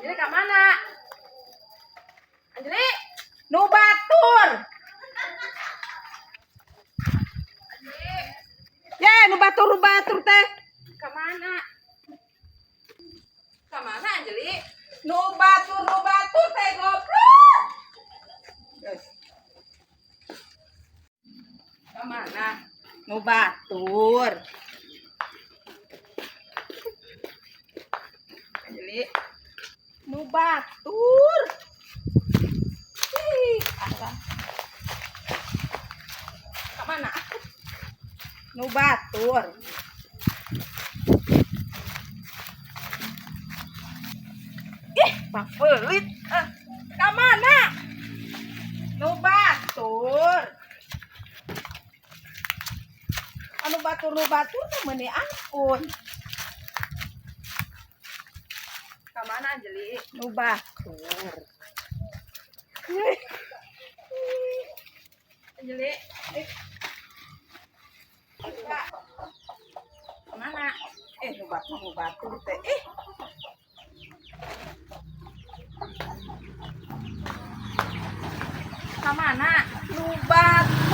Anjli ke mana? Anjli, nu batur. Anjli. Ya, nu batur teh. Ke mana? Ke mana Anjli? Nu batur teh goblok. Guys. Ke mana? Nu batur. Anjli. Nu batur. Mana? Nu batur. Ih, Bang Pelit. Ka mana? Nu batur. Anu batur teh meuni ampun. Ka mana Anjli? Nu batur. Anjli. Mana? Nu batur teh. Ka mana? Nu batur.